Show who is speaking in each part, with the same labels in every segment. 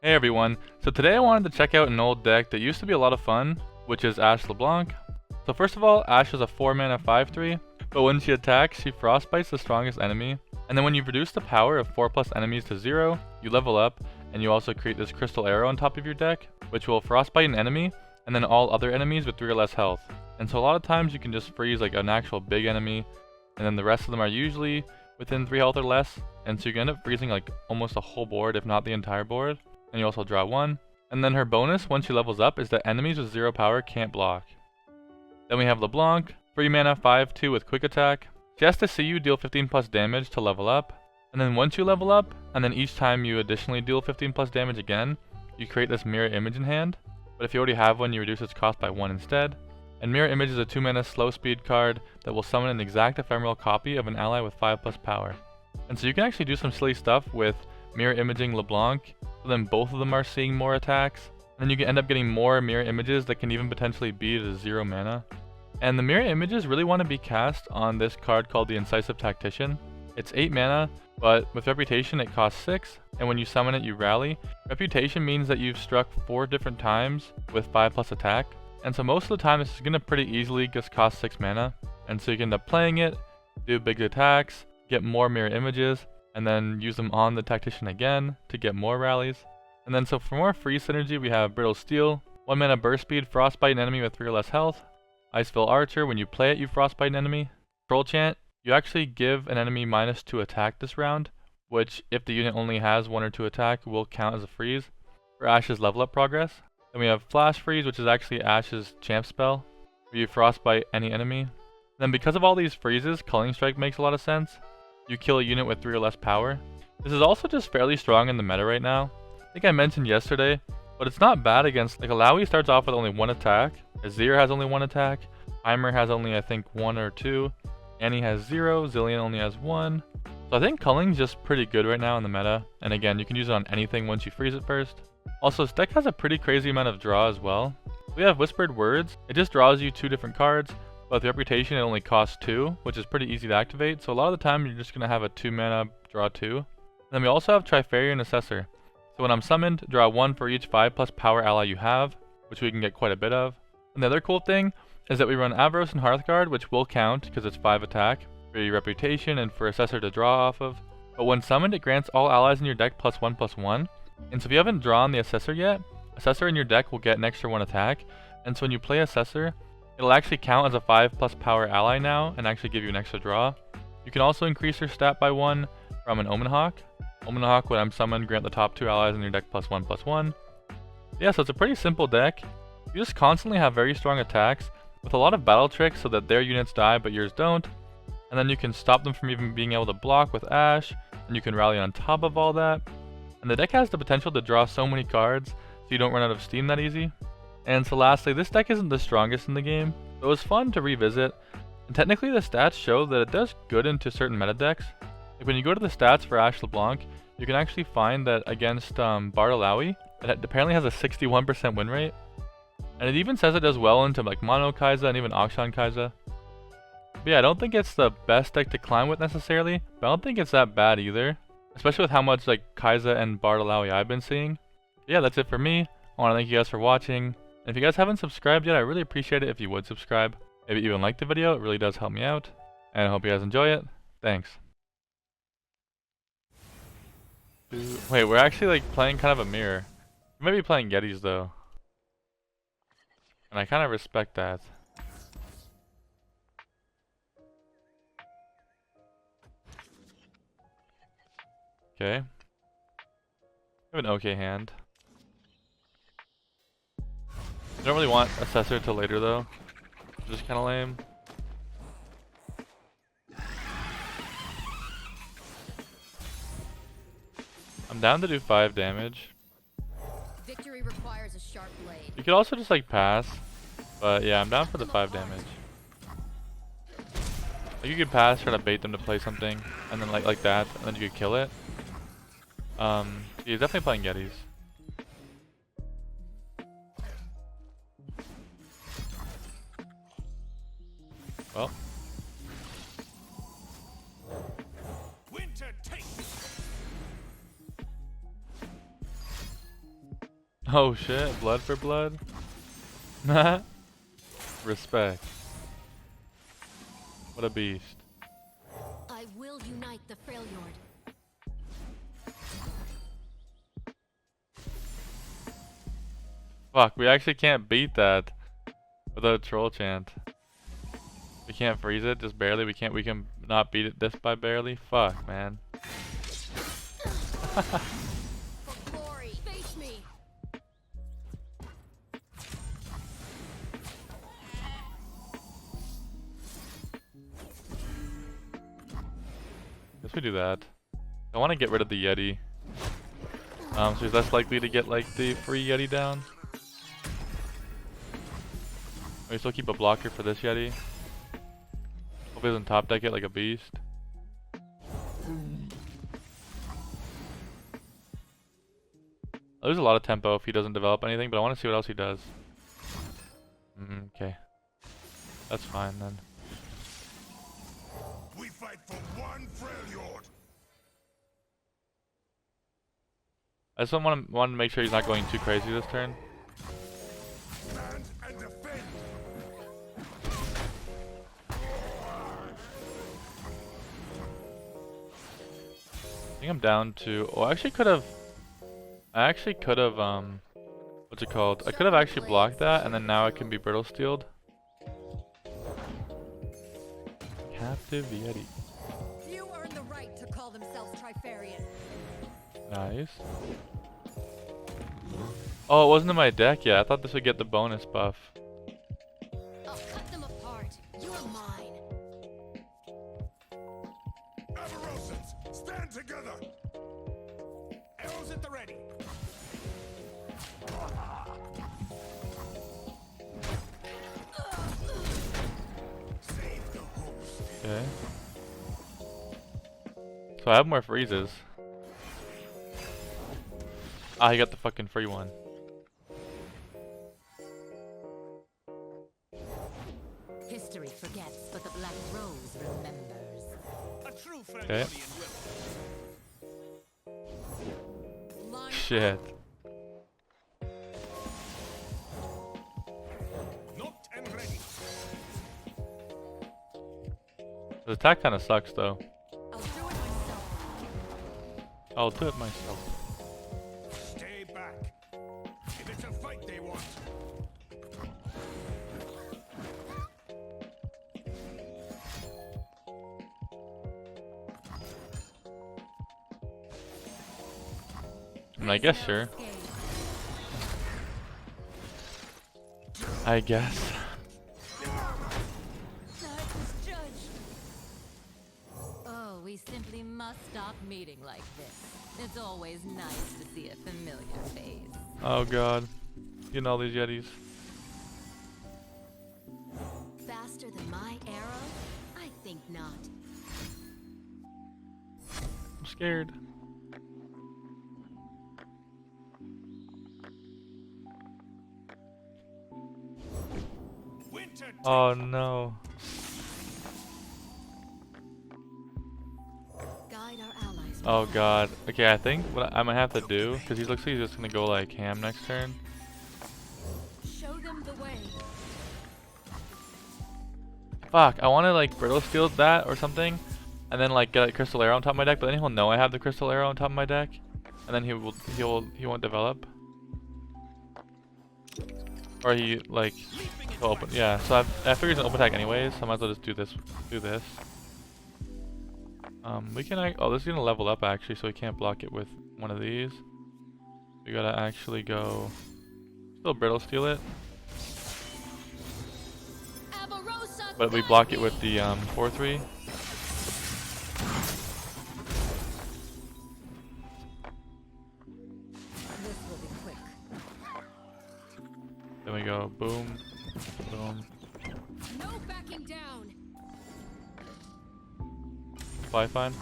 Speaker 1: Hey everyone, so today I wanted to check out an old deck that used to be a lot of fun, which is ASHE LeBlanc. So first of all, Ashe is a 4 mana 5/3, but when she attacks, she Frostbites the strongest enemy. And then when you reduce the power of 4+ enemies to 0, you level up, and you also create this crystal arrow on top of your deck, which will Frostbite an enemy, and then all other enemies with 3 or less health. And so a lot of times you can just freeze like an actual big enemy, and then the rest of them are usually within 3 health or less, and so you can end up freezing like almost a whole board, if not the entire board. And you also draw 1. And then her bonus once she levels up is that enemies with 0 power can't block. Then we have LeBlanc, 3 mana 5/2 with quick attack. She has to see you deal 15+ damage to level up. And then once you level up, and then each time you additionally deal 15+ damage again, you create this mirror image in hand. But if you already have one, you reduce its cost by 1 instead. And mirror image is a 2 mana slow speed card that will summon an exact ephemeral copy of an ally with 5+ power. And so you can actually do some silly stuff with mirror imaging LeBlanc, so then both of them are seeing more attacks. And then you can end up getting more mirror images that can even potentially beat a 0 mana. And the mirror images really want to be cast on this card called the Incisive Tactician. It's 8 mana, but with Reputation it costs 6, and when you summon it you rally. Reputation means that you've struck 4 different times with 5+ attack, and so most of the time this is going to pretty easily just cost 6 mana. And so you can end up playing it, do big attacks, get more mirror images, and then use them on the Tactician again to get more rallies. And then so for more free synergy we have Brittle Steel, 1 mana burst speed, Frostbite an enemy with 3 or less health. Iceville Archer, when you play it you Frostbite an enemy. Troll Chant, you actually give an enemy -2 attack this round, which if the unit only has 1 or 2 attack will count as a freeze for Ashe's level up progress. Then we have Flash Freeze, which is actually Ashe's champ spell, where you Frostbite any enemy. Then because of all these freezes, Culling Strike makes a lot of sense. You kill a unit with 3 or less power. This is also just fairly strong in the meta right now. I think I mentioned yesterday, but it's not bad against, like illaoi starts off with only 1 attack, Azir has only 1 attack, Heimer has only I think 1 or 2, Annie has 0, Zillion only has 1. So I think Culling's just pretty good right now in the meta, and again you can use it on anything once you freeze it first. Also this deck has a pretty crazy amount of draw as well. We have Whispered Words, it just draws you 2 different cards. But with Reputation it only costs 2, which is pretty easy to activate, so a lot of the time you're just going to have a 2 mana draw 2. And then we also have Trifarian Assessor. So when I'm summoned, draw 1 for each 5+ power ally you have, which we can get quite a bit of. And the other cool thing is that we run Avros and Hearthguard, which will count because it's 5 attack, for your Reputation and for Assessor to draw off of. But when summoned it grants all allies in your deck +1/+1, and so if you haven't drawn the Assessor yet, Assessor in your deck will get an extra 1 attack, and so when you play Assessor, it'll actually count as a 5+ power ally now and actually give you an extra draw. You can also increase your stat by 1 from an Omen Hawk. Omen Hawk, when I'm summoned, grant the top 2 allies in your deck +1/+1. Yeah, so it's a pretty simple deck. You just constantly have very strong attacks with a lot of battle tricks so that their units die but yours don't. And then you can stop them from even being able to block with Ashe, and you can rally on top of all that. And the deck has the potential to draw so many cards so you don't run out of steam that easy. And so lastly, this deck isn't the strongest in the game, but it was fun to revisit, and technically the stats show that it does good into certain meta decks. Like when you go to the stats for ASHE LeBlanc, you can actually find that against Bard illaoi, it apparently has a 61% win rate, and it even says it does well into like Mono Kai'Sa and even Akshan Kai'Sa. But yeah, I don't think it's the best deck to climb with necessarily, but I don't think it's that bad either, especially with how much like Kai'Sa and Bard illaoi I've been seeing. But yeah, that's it for me. I want to thank you guys for watching. And if you guys haven't subscribed yet, I really appreciate it if you would subscribe. Maybe even like the video, it really does help me out. And I hope you guys enjoy it. Thanks. Wait, we're actually like playing kind of a mirror. We might be playing Yetis though. And I kind of respect that. Okay. I have an okay hand. I don't really want Assessor till later though. Just kind of lame. I'm down to do 5 damage.
Speaker 2: Victory requires a sharp blade.
Speaker 1: You could also just like pass, but yeah, I'm down for the 5 damage. Like you could pass, try to bait them to play something, and then like that, and then you could kill it. He's definitely playing Yetis. Well. Oh shit, blood for blood? Respect. What a beast.
Speaker 2: I will unite the Freljord.
Speaker 1: Fuck, we actually can't beat that without a troll chant. We can't freeze it, just barely. We can not beat it this by barely. Fuck, man.
Speaker 2: For glory, face me.
Speaker 1: Guess we do that. I want to get rid of the Yeti. So he's less likely to get like the free Yeti down. We still keep a blocker for this Yeti. Hope he doesn't top deck it like a beast. There's a lot of tempo if he doesn't develop anything, but I want to see what else he does. Okay. That's fine then.
Speaker 3: We fight for one Freljord.
Speaker 1: I just want to make sure he's not going too crazy this turn.
Speaker 3: Stand and defend.
Speaker 1: I think I'm down to. Oh, I actually could have. What's it called? I could have actually blocked that, and then now it can be brittle steeled. Captive Yeti.
Speaker 2: Few earn the right to call themselves Trifarian.
Speaker 1: Nice. Oh, it wasn't in my deck yet. I thought this would get the bonus buff.
Speaker 2: I'll cut them apart. You are mine.
Speaker 3: Avarosans, stand together. Arrows at the ready. Save the host.
Speaker 1: Okay. So I have more freezes. Ah, he got the fucking free one.
Speaker 2: History forgets, but the Black Rose remembers.
Speaker 3: A true
Speaker 1: Okay.
Speaker 3: Freljordian will.
Speaker 2: Line
Speaker 1: Shit.
Speaker 3: Knocked and ready.
Speaker 1: The attack kind of sucks though.
Speaker 2: I'll do it myself.
Speaker 1: I'll do it myself.
Speaker 3: Stay back. If it's a fight they want.
Speaker 1: I mean, I guess sure. I guess.
Speaker 2: Oh, we simply must stop meeting like this. It's always nice to see a familiar face.
Speaker 1: Oh god. Getting all these Yetis.
Speaker 2: Faster than my arrow? I think not.
Speaker 1: I'm scared.
Speaker 3: Winter.
Speaker 1: Oh no.
Speaker 2: Guide our allies.
Speaker 1: Oh god. Okay, I think what I might have to do, because he looks like he's just gonna go like ham next turn.
Speaker 2: Show them the way.
Speaker 1: Fuck, I want to like brittle steel that or something, and then like get a crystal arrow on top of my deck. But then he'll know I have the crystal arrow on top of my deck, and then he won't develop, or he like will open. Yeah, so I figure it's an open attack anyways, so I might as well just do this. We can. Oh, this is gonna level up actually, so we can't block it with one of these. We gotta actually go. Still brittle steel it. But we block it with the 4/3.
Speaker 2: This will be quick.
Speaker 1: Then we go boom, boom,
Speaker 2: No backing down.
Speaker 1: fly fine.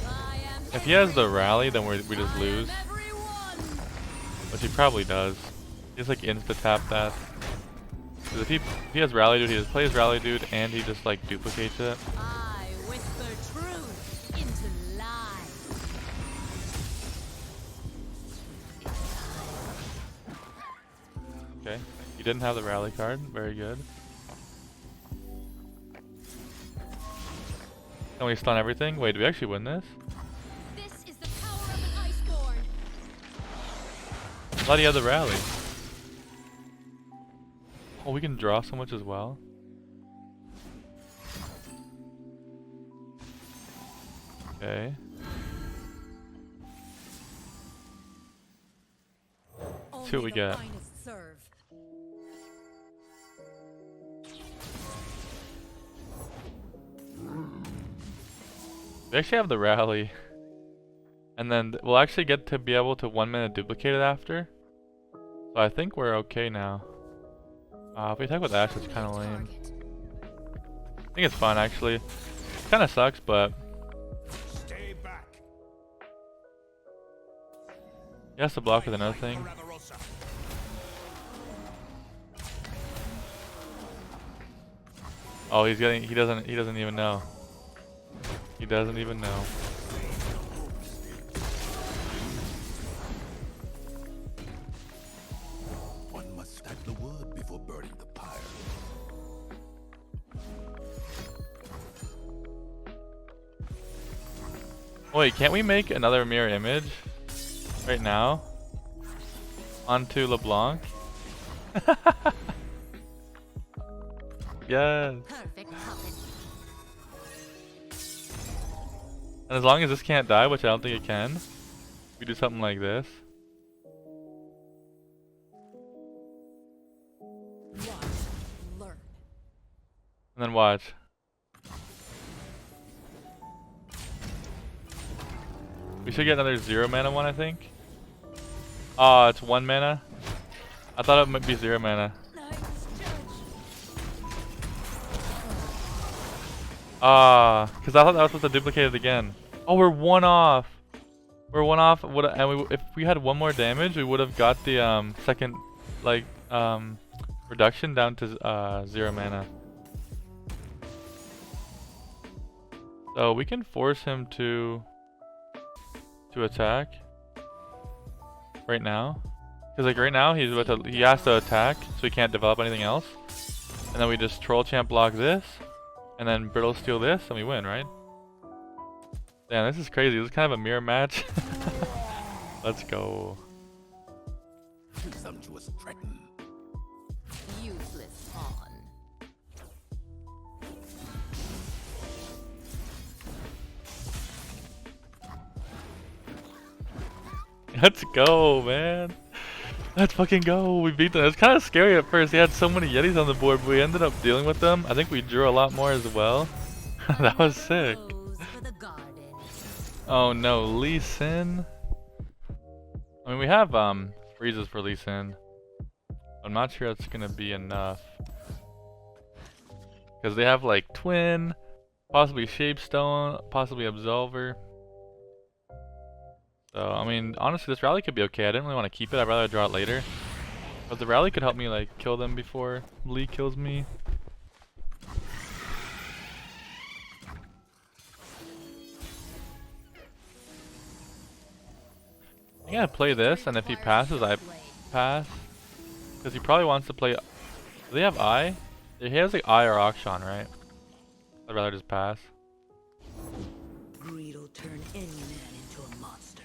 Speaker 2: I am
Speaker 1: If he has the rally, then we just lose,
Speaker 2: everyone.
Speaker 1: which he probably does. He's like insta tap that. 'Cause if he has rally dude, he just plays rally dude, and he just like duplicates it.
Speaker 2: I whisper truth into lies.
Speaker 1: He didn't have the rally card. Very good. Can we stun everything? Wait, do we actually win this?
Speaker 2: This is the power of an Iceborn.
Speaker 1: I thought he had the rally. Oh, we can draw so much as well. Okay. See what we get. We actually have the rally. And then we'll actually get to be able to 1 minute duplicate it after. So I think we're okay now. If we attack with Ashe, it's kind of lame. I think it's fun actually. It kind of sucks, but
Speaker 3: Stay back.
Speaker 1: he has to block with another thing. Oh, he's getting. He doesn't even know. He doesn't even know.
Speaker 3: One must stack the wood before burning the pyre.
Speaker 1: Wait, can't we make another mirror image right now onto LeBlanc? Yes.
Speaker 2: Perfect puppet.
Speaker 1: And as long as this can't die, which I don't think it can, we do something like this.
Speaker 2: Watch, learn.
Speaker 1: And then watch. We should get another 0 mana one, I think. Oh, it's 1 mana. I thought it might be 0 mana. Because I thought that was supposed to duplicate it again. Oh, we're 1 off. We're 1 off. If we had 1 more damage, we would have got the second reduction down to 0 mana. So we can force him to attack right now. Because like right now he has to attack, so he can't develop anything else. And then we just troll champ block this. And then brittle steal this, and we win, right? Damn, this is crazy. This is kind of a mirror match. Let's go.
Speaker 3: Presumptuous Triton.
Speaker 2: Useless pawn.
Speaker 1: Let's go, man. Let's fucking go. We beat them. It's kind of scary at first. He had so many Yetis on the board, but we ended up dealing with them. I think we drew a lot more as well. That was sick. Oh no, Lee Sin. I mean, we have freezes for Lee Sin. I'm not sure that's gonna be enough. Because they have like Twin, possibly Shapestone, possibly Absolver. So, I mean, honestly, this rally could be okay. I didn't really want to keep it. I'd rather draw it later. But the rally could help me, like, kill them before Lee kills me. I think I play this, and if he passes, I pass. Because he probably wants to play... Do they have I? He has, like, I or Akshan, right? I'd rather just pass.
Speaker 4: Greed will turn any man into a monster.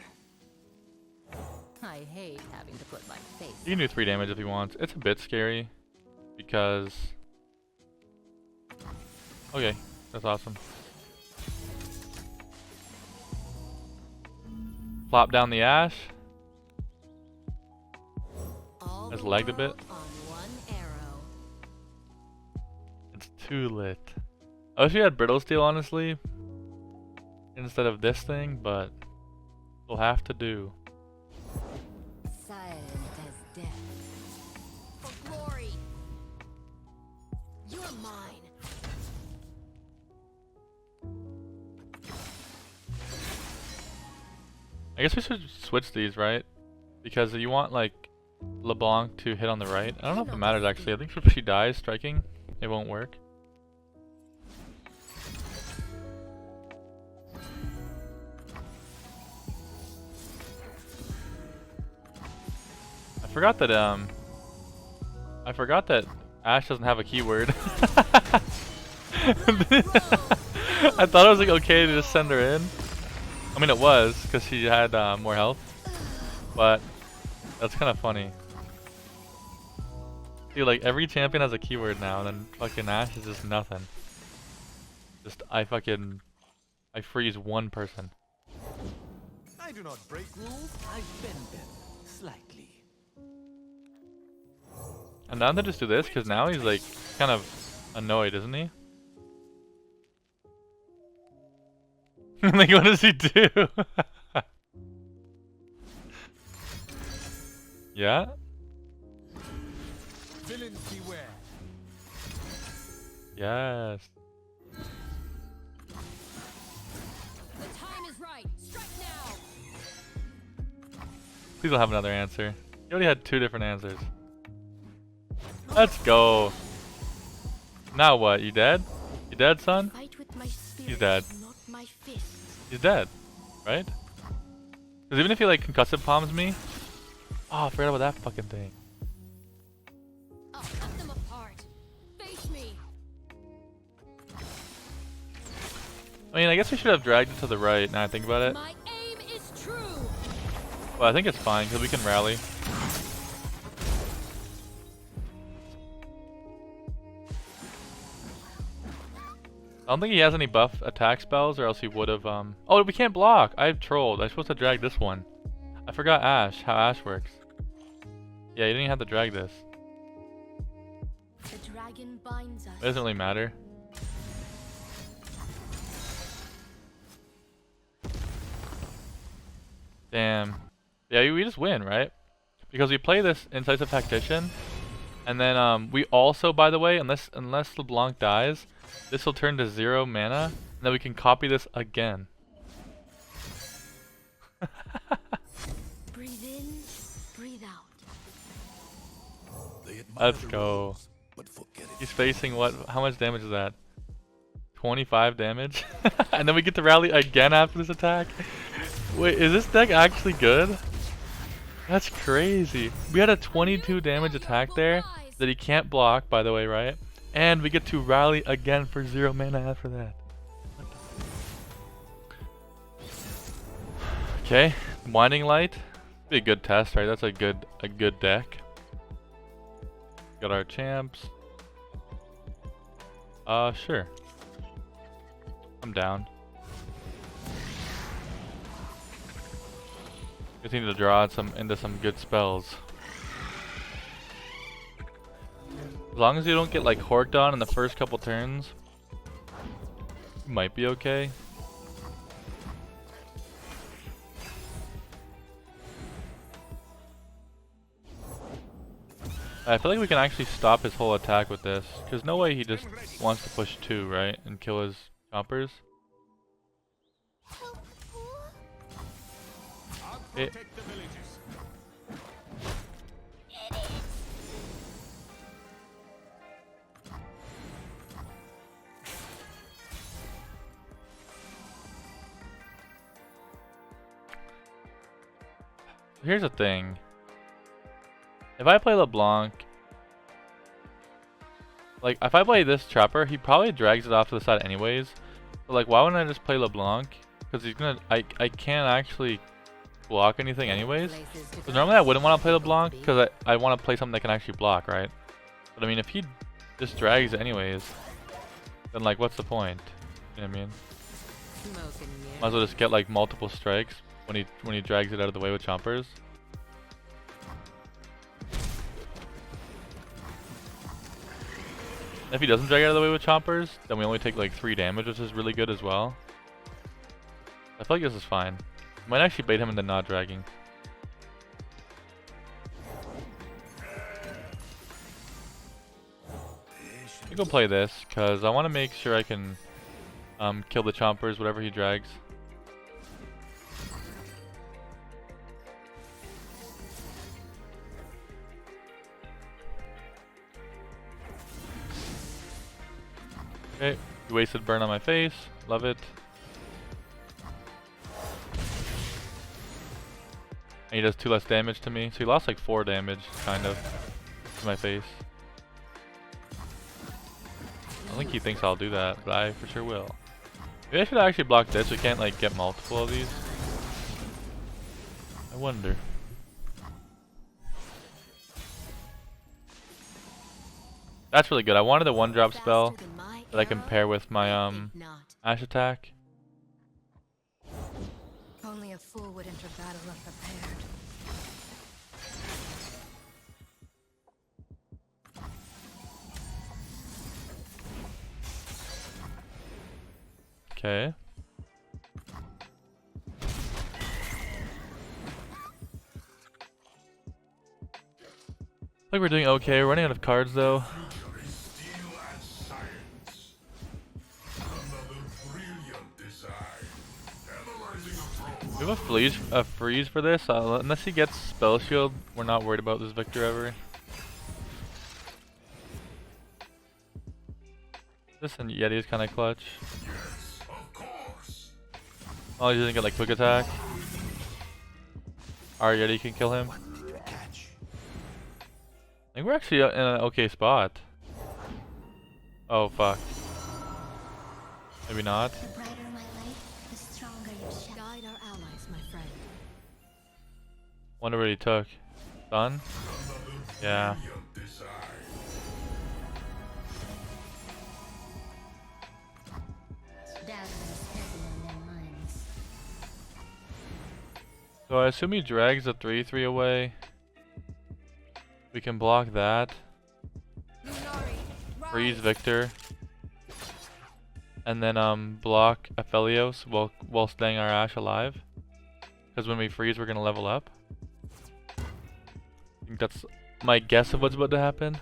Speaker 2: I hate having to put my face.
Speaker 1: He can do 3 damage if he wants. It's a bit scary because... Okay, that's awesome. Plop down the Ashe. Has lagged a bit.
Speaker 2: On one arrow.
Speaker 1: It's too lit. I wish we had Brittle Steel, honestly, instead of this thing, but we'll have to do.
Speaker 2: Silent as death. For glory. You're mine.
Speaker 1: I guess we should switch these, right? Because you want, like, LeBlanc to hit on the right. I don't know if it matters, actually. I think if she dies striking, it won't work. I forgot that, I I forgot that Ashe doesn't have a keyword. I thought it was like okay to just send her in. I mean it was, because she had more health. But that's kind of funny. Dude, like every champion has a keyword now, and then fucking Ashe is just nothing. Just I freeze one person.
Speaker 3: I do not break rules.
Speaker 5: I bend them slightly.
Speaker 1: I'm down to just do this, because now he's like kind of annoyed, isn't he? Like what does he do? Yeah?
Speaker 3: Villains beware.
Speaker 1: Yes.
Speaker 2: The time is right. Strike now.
Speaker 1: Please don't have another answer. You already had 2 different answers. Let's go. Now what? You dead? You dead, son?
Speaker 4: Fight with my spirit,
Speaker 1: He's dead.
Speaker 4: not my fists.
Speaker 1: He's dead. Right? Because even if he like concussive palms me. Oh, I forgot about that fucking thing.
Speaker 2: I'll cut them apart. Face me.
Speaker 1: I mean, I guess we should have dragged it to the right now I think about it.
Speaker 2: My aim is true.
Speaker 1: Well, I think it's fine because we can rally. I don't think he has any buff attack spells, or else he would have. Oh, we can't block. I've trolled. I'm supposed to drag this one. I forgot Ashe. How Ashe works. Yeah, you didn't even have to drag this.
Speaker 4: The dragon binds us.
Speaker 1: It doesn't really matter. Damn. Yeah, we just win, right? Because we play this Incisive Tactician, and then we also, by the way, unless LeBlanc dies, this will turn to 0 mana, and then we can copy this again.
Speaker 4: Breathe in, breathe out.
Speaker 1: Let's go. He's facing what? How much damage is that? 25 damage? And then we get to rally again after this attack? Wait, is this deck actually good? That's crazy. We had a 22 damage attack there that he can't block, by the way, right? And we get to rally again for 0 mana after that. Okay, Winding Light. Be a good test, right? That's a good deck. Got our champs. Sure. I'm down. Just need to draw into some good spells. As long as you don't get like horked on in the first couple turns, you might be okay. I feel like we can actually stop his whole attack with this, because no way he just wants to push 2, right? And kill his choppers.
Speaker 3: I'll
Speaker 1: Eh.
Speaker 3: protect the villages.
Speaker 1: Here's the thing. If I play LeBlanc, like if I play this Trapper, he probably drags it off to the side anyways. But like, why wouldn't I just play LeBlanc? Because he's gonna, I can't actually block anything anyways. So normally I wouldn't want to play LeBlanc because I want to play something that can actually block, right? But I mean, if he just drags it anyways, then like, what's the point? You know what I mean? Might as well just get like multiple strikes when he drags it out of the way with chompers. If he doesn't drag it out of the way with chompers, then we only take like 3 damage, which is really good as well. I feel like this is fine. Might actually bait him into not dragging. I'm gonna play this because I want to make sure I can kill the chompers, whatever he drags. Okay, he wasted burn on my face. Love it. And he does 2 less damage to me, so he lost like 4 damage, kind of, to my face. don't think he thinks I'll do that, but I for sure will. Maybe I should actually block this. We can't like get multiple of these. I wonder. That's really good. I wanted a 1-drop spell that I can pair with my Ashe attack.
Speaker 4: Only a fool would enter battle unprepared.
Speaker 1: Okay. Like we're doing okay. We're running out of cards though. We have a freeze for this. Unless he gets spell shield, we're not worried about this Victor ever. This and Yeti is kind of clutch. Oh, he doesn't get like quick attack. Our Yeti can kill him. I think we're actually in an okay spot. Oh fuck. Maybe not.
Speaker 4: The brighter my light, the stronger your shadow.
Speaker 2: Guide our allies, my friend.
Speaker 1: Wonder what he took. Done? Yeah. So I assume he drags the 3/3 away. We can block that. Freeze Victor. And then block Aphelios while staying our Ashe alive. Because when we freeze we're gonna level up. I think that's my guess of what's about to happen.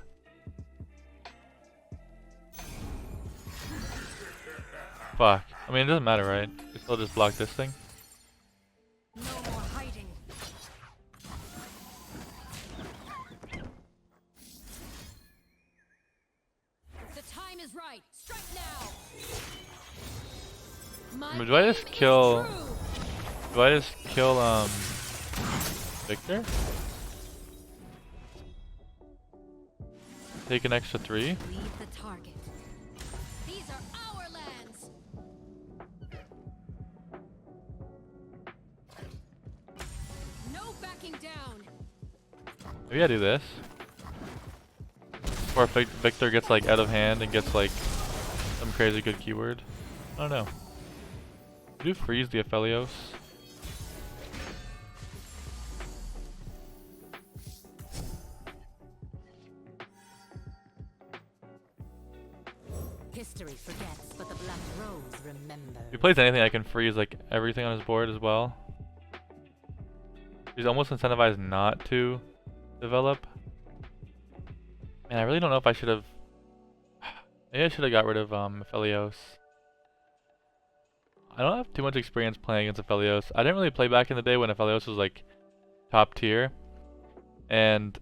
Speaker 1: Fuck. I mean it doesn't matter, right? We still just block this thing.
Speaker 4: No more hiding.
Speaker 2: The time is right. Strike now.
Speaker 1: I mean, do I just kill Victor? Take an extra 3?
Speaker 2: Leave the target. These are our lands. No backing down.
Speaker 1: Maybe I do this. Or if Victor gets like out of hand and gets like some crazy good keyword. I don't know. Do freeze the Aphelios.
Speaker 2: History forgets, but the Black Rose remembers.
Speaker 1: If he plays anything, I can freeze like everything on his board as well. He's almost incentivized not to develop. Man, I really don't know if I should have. Maybe I should have got rid of Aphelios. I don't have too much experience playing against Aphelios. I didn't really play back in the day when Aphelios was like top tier. And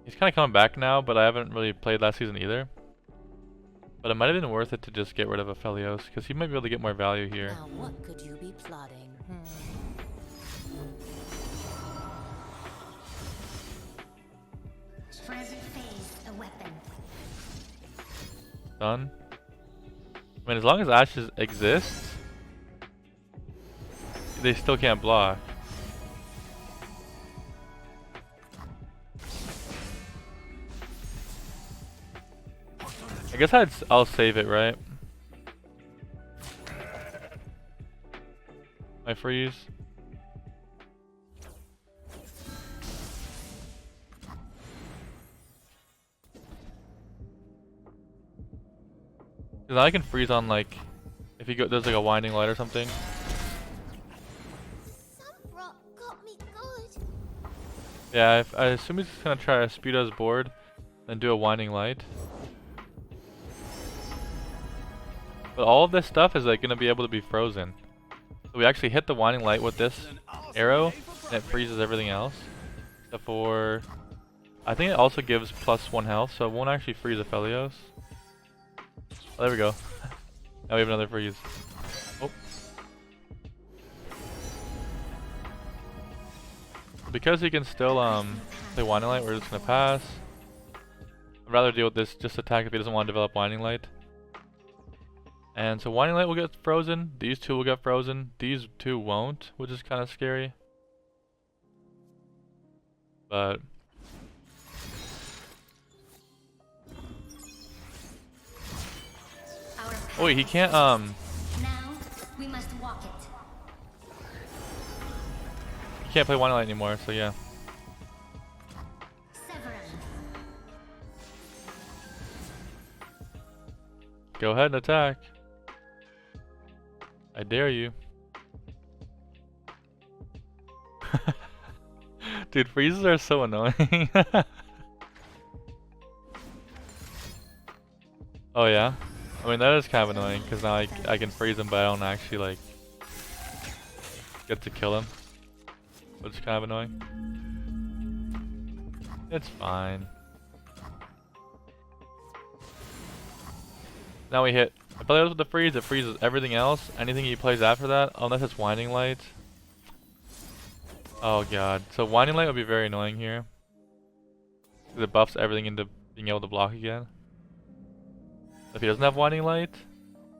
Speaker 1: he's kind of coming back now, but I haven't really played last season either. But it might have been worth it to just get rid of Aphelios, because he might be able to get more value here.
Speaker 2: Now what could you be plotting?
Speaker 4: Present phase, a weapon.
Speaker 1: Done. I mean, as long as Ashes exists, they still can't block. I guess I'll save it, right? My freeze. Cause now I can freeze on like, if he does like a winding light or something.
Speaker 4: Some rock got me good.
Speaker 1: Yeah, I assume he's just gonna try to speed his board, then do a winding light. But all of this stuff is like gonna be able to be frozen. So we actually hit the winding light with this arrow, and it freezes everything else. Except for, I think it also gives +1 health, so it won't actually freeze Aphelios. Oh, there we go. Now we have another freeze. Oh. Because he can still play winding light, we're just gonna pass. I'd rather deal with this just attack if he doesn't want to develop winding light. And so Winding Light will get frozen, these two will get frozen, these two won't, which is kind of scary. But oh wait, he can't
Speaker 4: Now we must walk it.
Speaker 1: he can't play Winding Light anymore, so yeah.
Speaker 4: Severance.
Speaker 1: Go ahead and attack. I dare you. Dude, freezes are so annoying. Oh yeah? I mean that is kind of annoying because now I can freeze him but I don't actually like get to kill him. Which is kind of annoying. It's fine. Now we hit Aphelios with the freeze, it freezes everything else. Anything he plays after that, unless it's Winding Light. Oh god. So Winding Light would be very annoying here. Because it buffs everything into being able to block again. If he doesn't have Winding Light,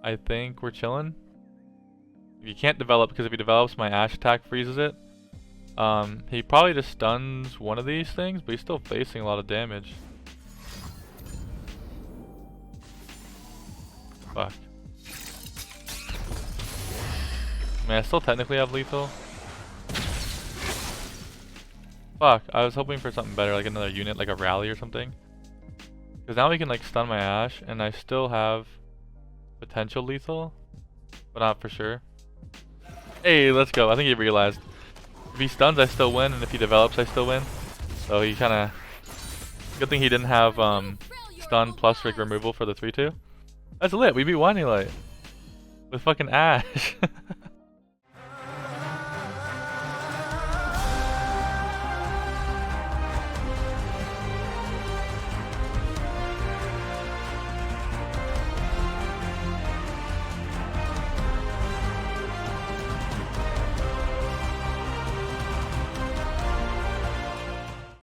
Speaker 1: I think we're chilling. If he can't develop, because if he develops my Ashe attack freezes it. He probably just stuns one of these things, but he's still facing a lot of damage. Fuck. I mean, I still technically have lethal. Fuck, I was hoping for something better, like another unit, like a rally or something. Because now we can like stun my Ashe, and I still have potential lethal, but not for sure. Hey, let's go. I think he realized. If he stuns, I still win, and if he develops, I still win. So he kind of... Good thing he didn't have stun plus rig removal for the 3-2. That's lit. We beat Winding Light with fucking Ashe.